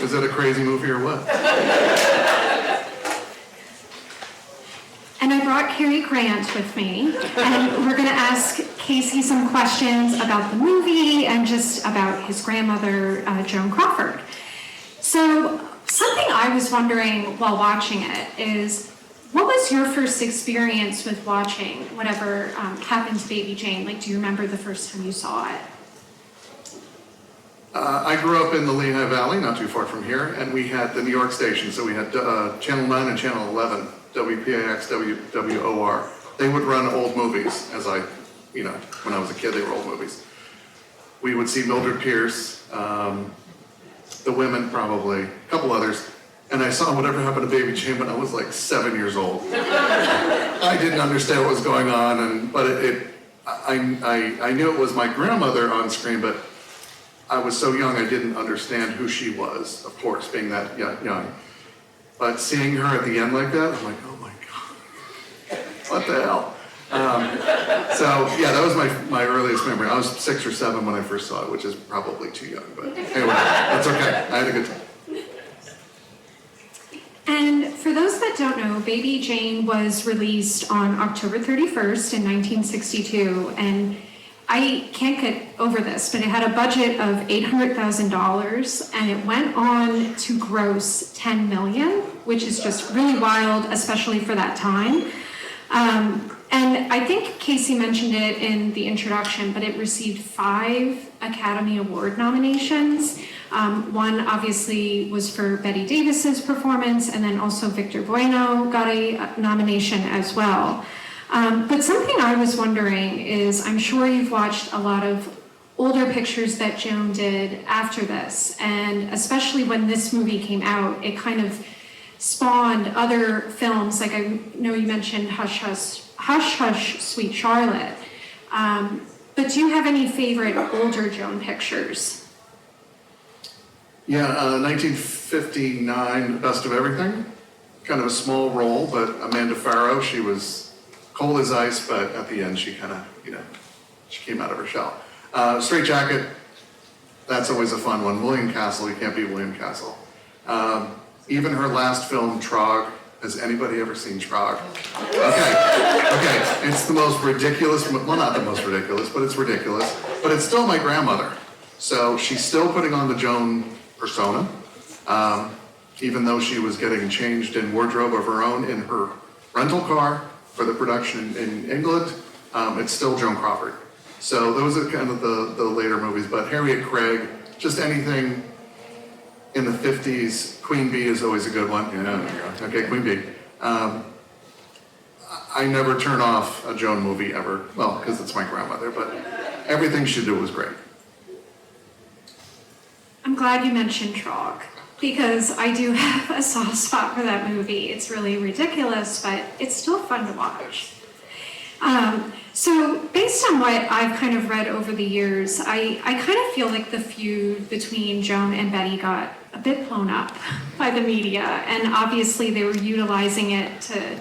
Is it a crazy movie or what? And I brought Cary Grant with me, and we're going to ask Casey some questions about the movie and just about his grandmother, Joan Crawford. So something I was wondering while watching it is, what was your first experience with watching whatever happened to Baby Jane? Like, do you remember the first time you saw it? I grew up in the Lehigh Valley, not too far from here, and we had the New York station, so we had Channel 9 and Channel 11, WPAX, WWOR. They would run old movies when I was a kid, they were old movies. We would see Mildred Pierce, The Women probably, a couple others, and I saw Whatever Happened to Baby Jane when I was like 7 years old. I didn't understand what was going on, but I knew it was my grandmother on screen, but I was so young I didn't understand who she was, of course, being that young. But seeing her at the end like that, I'm like, oh my God, what the hell? So yeah, that was my earliest memory. I was 6 or 7 when I first saw it, which is probably too young, but anyway, that's okay. I had a good time. And for those that don't know, Baby Jane was released on October 31st in 1962, and I can't get over this, but it had a budget of $800,000, and it went on to gross $10 million, which is just really wild, especially for that time. And I think Casey mentioned it in the introduction, but it received 5 Academy Award nominations. One obviously was for Bette Davis's performance, and then also Victor Bueno got a nomination as well. But something I was wondering is, I'm sure you've watched a lot of older pictures that Joan did after this, and especially when this movie came out, it kind of spawned other films, like I know you mentioned Hush Hush, Sweet Charlotte. But do you have any favorite older Joan pictures? Yeah, 1959, Best of Everything. Kind of a small role, but Amanda Farrow, she was cold as ice, but at the end she kind of, she came out of her shell. Straight Jacket, that's always a fun one. William Castle, you can't beat William Castle. Even her last film, Trog. Has anybody ever seen Trog? Okay, it's the most ridiculous, well, not the most ridiculous, but it's ridiculous. But it's still my grandmother. So she's still putting on the Joan persona, even though she was getting changed in wardrobe of her own in her rental car for the production in England. It's still Joan Crawford. So those are kind of the later movies, but Harriet Craig, just anything in the 50s. Queen Bee is always a good one. Yeah, okay, Queen Bee. I never turn off a Joan movie ever. Well, because it's my grandmother, but everything she did was great. I'm glad you mentioned Trog, because I do have a soft spot for that movie. It's really ridiculous, but it's still fun to watch. So based on what I've kind of read over the years, I kind of feel like the feud between Joan and Bette got a bit blown up by the media, and obviously they were utilizing it to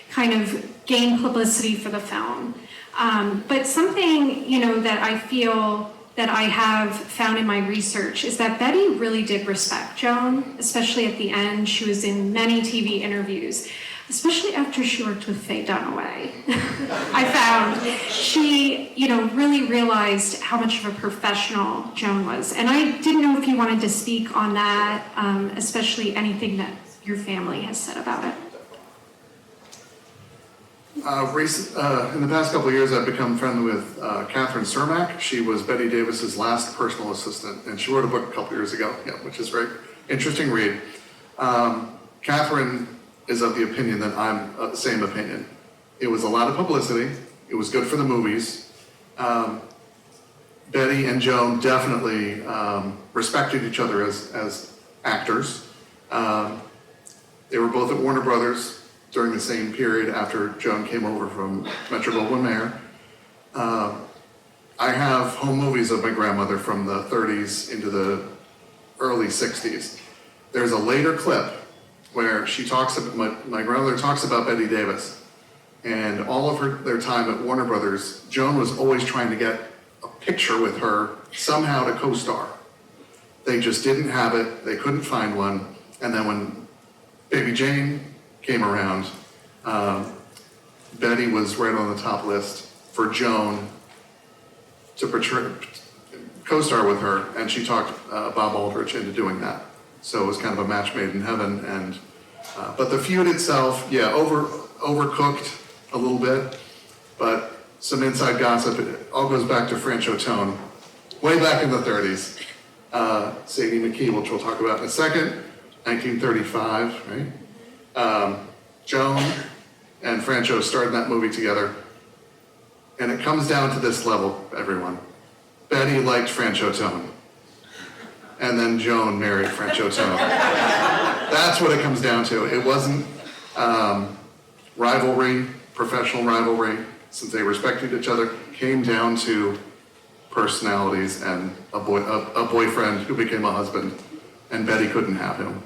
kind of gain publicity for the film. But something, that I feel that I have found in my research is that Bette really did respect Joan, especially at the end. She was in many TV interviews, especially after she worked with Faye Dunaway. I found she, really realized how much of a professional Joan was. And I didn't know if you wanted to speak on that, especially anything that your family has said about it. In the past couple of years, I've become friendly with Catherine Cermak. She was Bette Davis's last personal assistant, and she wrote a book a couple years ago, which is a very interesting read. Catherine is of the opinion that I'm the same opinion. It was a lot of publicity. It was good for the movies. Bette and Joan definitely respected each other as actors. They were both at Warner Brothers during the same period after Joan came over from Metro-Goldwyn-Mayer. I have home movies of my grandmother from the 30s into the early 60s. There's a later clip where she talks about, my grandmother talks about Bette Davis, and all of their time at Warner Brothers, Joan was always trying to get a picture with her, somehow to co-star. They just didn't have it. They couldn't find one. And then when Baby Jane came around, Betty was right on the top list for Joan to co-star with her, and she talked Bob Aldrich into doing that. So it was kind of a match made in heaven. And but the feud itself, yeah, overcooked a little bit, but some inside gossip. It all goes back to Francho Tone, way back in the 30s. Sadie McKee, which we'll talk about in a second, 1935, right? Joan and Francho starred in that movie together. And it comes down to this level, everyone. Betty liked Francho Tone. And then Joan married Francho Tone. That's what it comes down to. It wasn't rivalry, professional rivalry, since they respected each other. It came down to personalities and a boyfriend who became a husband, and Betty couldn't have him.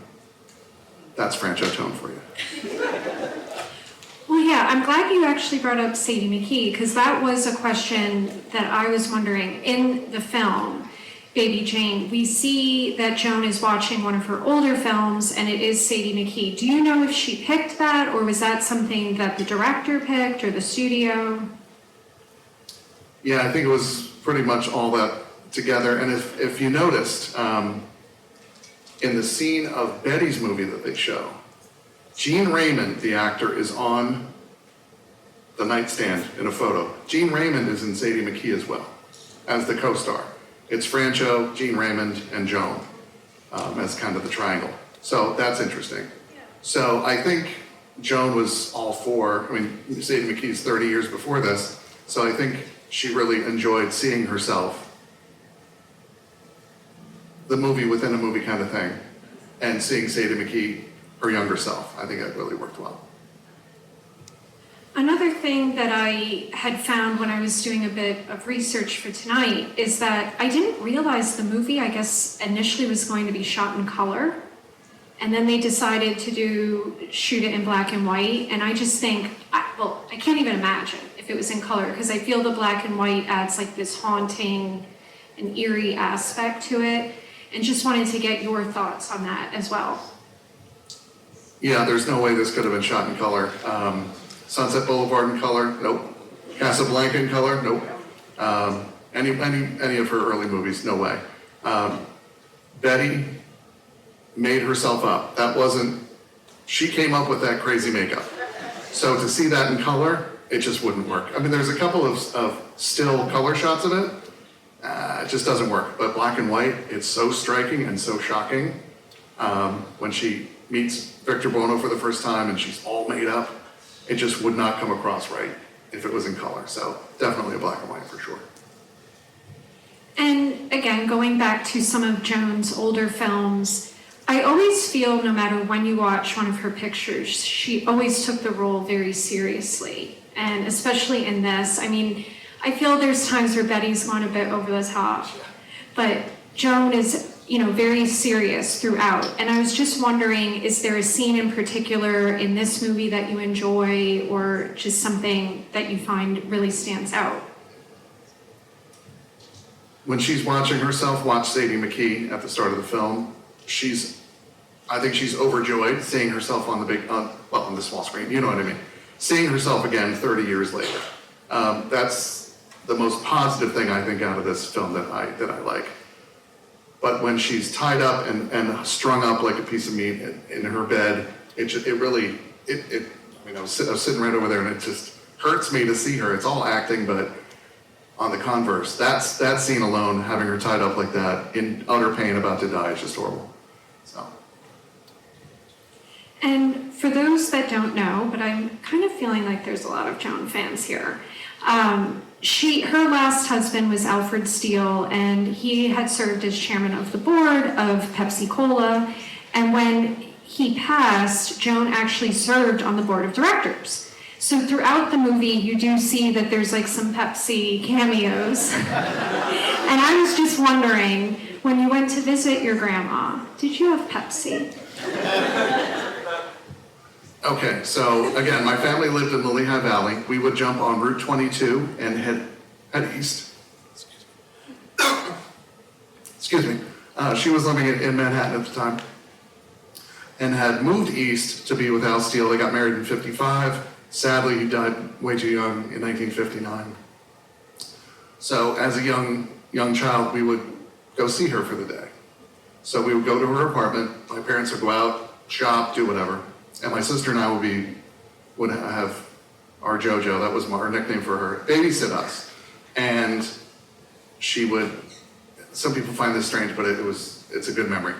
That's Francho Tone for you. Well, yeah, I'm glad you actually brought up Sadie McKee, because that was a question that I was wondering. In the film, Baby Jane, we see that Joan is watching one of her older films, and it is Sadie McKee. Do you know if she picked that, or was that something that the director picked, or the studio? Yeah, I think it was pretty much all that together. And if you noticed, in the scene of Betty's movie that they show, Gene Raymond, the actor, is on the nightstand in a photo. Gene Raymond is in Sadie McKee as well, as the co-star. It's Francho, Gene Raymond, and Joan as kind of the triangle. So that's interesting. So I think Joan was all for, I mean, Sadie McKee's 30 years before this, so I think she really enjoyed seeing herself, the movie within a movie kind of thing, and seeing Sadie McKee, her younger self. I think that really worked well. Another thing that I had found when I was doing a bit of research for tonight is that I didn't realize the movie, I guess, initially was going to be shot in color. And then they decided to shoot it in black and white. And I just think, I can't even imagine if it was in color, because I feel the black and white adds like this haunting and eerie aspect to it. And just wanted to get your thoughts on that as well. Yeah, there's no way this could have been shot in color. Sunset Boulevard in color, nope. Casablanca in color, nope. Any of her early movies, no way. Betty made herself up. That wasn't, she came up with that crazy makeup. So to see that in color, it just wouldn't work. I mean, there's a couple of still color shots of it. It just doesn't work. But black and white, it's so striking and so shocking. When she meets Victor Buono for the first time and she's all made up, it just would not come across right if it was in color. So definitely a black and white for sure. And again, going back to some of Joan's older films, I always feel no matter when you watch one of her pictures, she always took the role very seriously. And especially in this, I mean, I feel there's times where Betty's gone a bit over the top, but Joan is, very serious throughout. And I was just wondering, is there a scene in particular in this movie that you enjoy, or just something that you find really stands out? When she's watching herself watch Sadie McKee at the start of the film, I think she's overjoyed seeing herself on the big, on the small screen, you know what I mean? Seeing herself again 30 years later. That's the most positive thing I think out of this film that I like. But when she's tied up and strung up like a piece of meat in her bed, I was sitting right over there, and it just hurts me to see her. It's all acting, but on the converse, that scene alone, having her tied up like that in utter pain, about to die, is just horrible. So. And for those that don't know, but I'm kind of feeling like there's a lot of Joan fans here. Her last husband was Alfred Steele, and he had served as chairman of the board of Pepsi Cola. And when he passed, Joan actually served on the board of directors. So throughout the movie, you do see that there's like some Pepsi cameos. And I was just wondering, when you went to visit your grandma, did you have Pepsi? Okay, so again, my family lived in the Lehigh Valley. We would jump on Route 22 and head east. Excuse me. She was living in Manhattan at the time and had moved east to be with Al Steele. They got married in 55. Sadly, he died way too young in 1959. So as a young child, we would go see her for the day. So we would go to her apartment. My parents would go out, shop, do whatever. And my sister and I would have our JoJo, that was our nickname for her, babysit us. And she would, some people find this strange, but it's a good memory.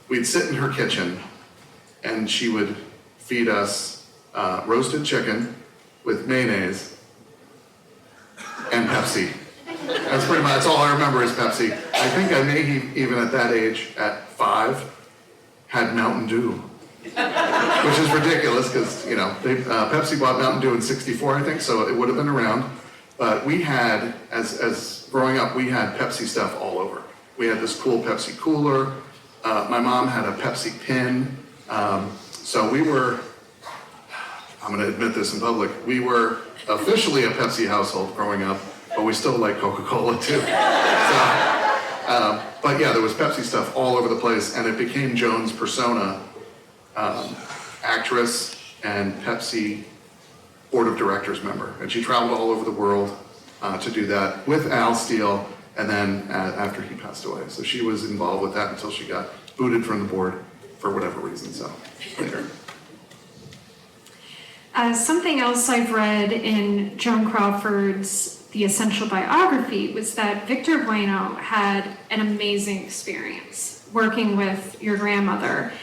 We'd sit in her kitchen and she would feed us roasted chicken with mayonnaise and Pepsi. That's pretty much, that's all I remember is Pepsi. I think I may even at that age, at 5, had Mountain Dew, which is ridiculous because, Pepsi bought Mountain Dew in 64, I think, so it would have been around. But we had, as growing up, we had Pepsi stuff all over. We had this cool Pepsi cooler. My mom had a Pepsi pin. So we were, I'm going to admit this in public, we were officially a Pepsi household growing up, but we still like Coca-Cola too. But yeah, there was Pepsi stuff all over the place, and it became Joan's persona, actress and Pepsi board of directors member. And she traveled all over the world to do that with Al Steele, and then after he passed away. So she was involved with that until she got booted from the board for whatever reason, so later. Something else I've read in Joan Crawford's The Essential Biography was that Victor Bueno had an amazing experience working with your grandmother.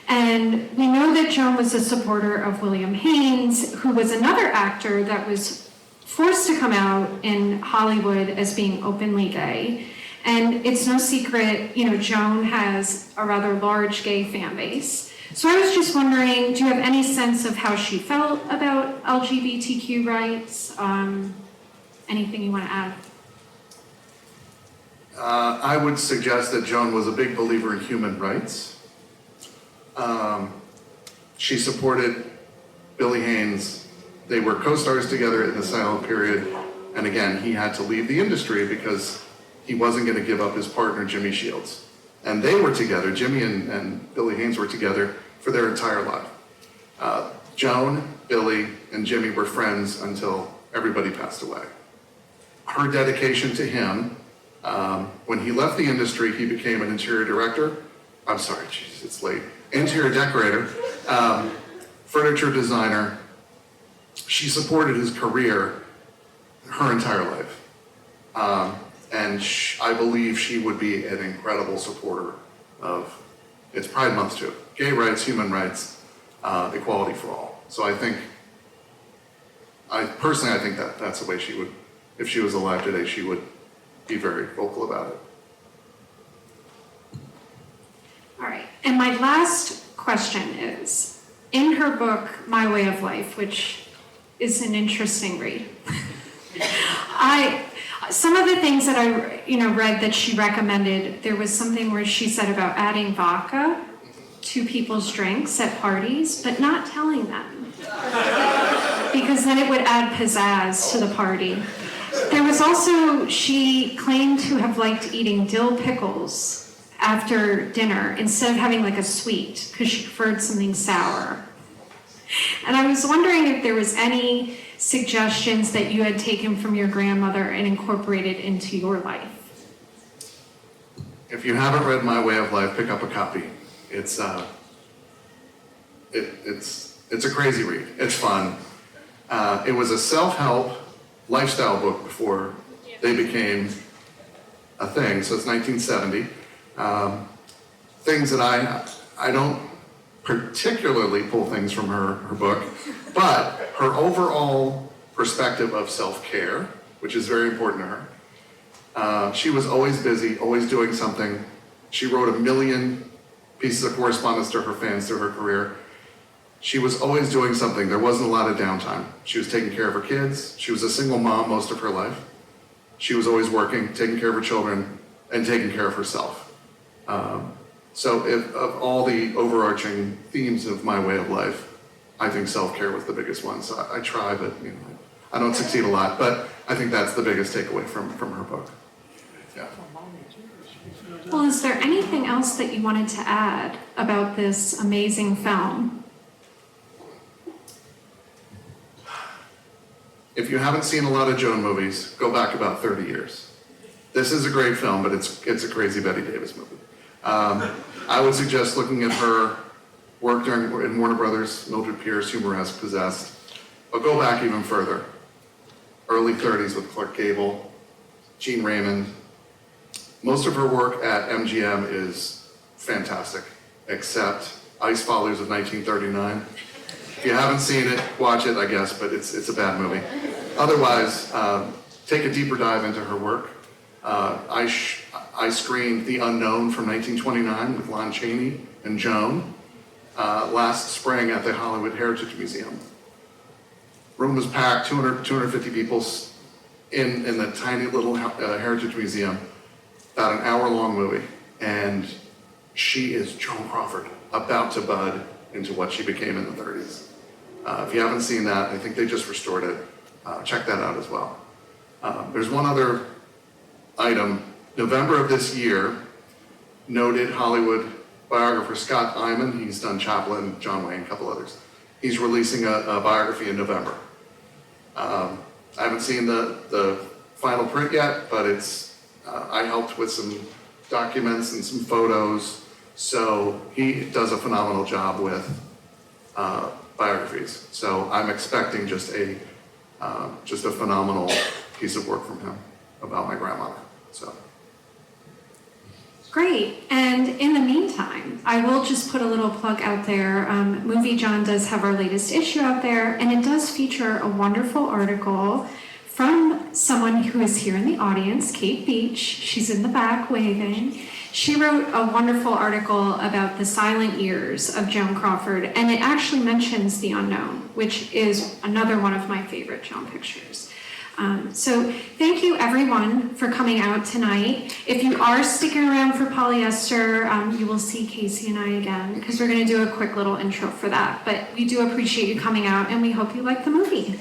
And we know that Joan was a supporter of William Haynes, who was another actor that was forced to come out in Hollywood as being openly gay. And it's no secret, Joan has a rather large gay fan base. So I was just wondering, do you have any sense of how she felt about LGBTQ rights? Anything you want to add? I would suggest that Joan was a big believer in human rights. She supported Billy Haynes. They were co-stars together in the silent period. And again, he had to leave the industry because he wasn't going to give up his partner, Jimmy Shields. And they were together, Jimmy and Billy Haynes were together for their entire life. Joan, Billy, and Jimmy were friends until everybody passed away. Her dedication to him, when he left the industry, he became an interior director. I'm sorry, Jesus, it's late. Interior decorator, furniture designer. She supported his career her entire life. And I believe she would be an incredible supporter of, it's Pride Month too, gay rights, human rights, equality for all. So I think that's the way she would, if she was alive today, she would be very vocal about it. All right, and my last question is, in her book, My Way of Life, which is an interesting read, some of the things that I read that she recommended, there was something where she said about adding vodka to people's drinks at parties, but not telling them, because then it would add pizzazz to the party. There was also, she claimed to have liked eating dill pickles after dinner instead of having like a sweet, because she preferred something sour. And I was wondering if there was any suggestions that you had taken from your grandmother and incorporated into your life. If you haven't read My Way of Life, pick up a copy. It's a crazy read. It's fun. It was a self-help lifestyle book before they became a thing. So it's 1970. Things that I don't particularly pull things from her book, but her overall perspective of self-care, which is very important to her. She was always busy, always doing something. She wrote 1 million pieces of correspondence to her fans through her career. She was always doing something. There wasn't a lot of downtime. She was taking care of her kids. She was a single mom most of her life. She was always working, taking care of her children, and taking care of herself. So of all the overarching themes of My Way of Life, I think self-care was the biggest one. So I try, but I don't succeed a lot. But I think that's the biggest takeaway from her book. Yeah. Well, is there anything else that you wanted to add about this amazing film? If you haven't seen a lot of Joan movies, go back about 30 years. This is a great film, but it's a crazy Betty Davis movie. I would suggest looking at her work in Warner Brothers, Mildred Pierce, Humoresque, Possessed, but go back even further. Early 30s with Clark Gable, Jean Raymond. Most of her work at MGM is fantastic, except Ice Followers of 1939. If you haven't seen it, watch it, I guess, but it's a bad movie. Otherwise, take a deeper dive into her work. I screened The Unknown from 1929 with Lon Chaney and Joan last spring at the Hollywood Heritage Museum. Room was packed, 250 people in the tiny little Heritage Museum, about an hour-long movie, and she is Joan Crawford, about to bud into what she became in the 30s. If you haven't seen that, I think they just restored it. Check that out as well. There's one other item. November of this year, noted Hollywood biographer Scott Iman, he's done Chaplin, John Wayne, a couple others. He's releasing a biography in November. I haven't seen the final print yet, but I helped with some documents and some photos, so he does a phenomenal job with biographies. So I'm expecting just a phenomenal piece of work from him about my grandmother. So. Great. And in the meantime, I will just put a little plug out there. MovieJawn does have our latest issue out there, and it does feature a wonderful article from someone who is here in the audience, Kate Beach. She's in the back waving. She wrote a wonderful article about the silent years of Joan Crawford, and it actually mentions The Unknown, which is another one of my favorite Joan pictures. So thank you everyone for coming out tonight. If you are sticking around for Polyester, you will see Casey and I again, because we're going to do a quick little intro for that. But we do appreciate you coming out, and we hope you like the movie.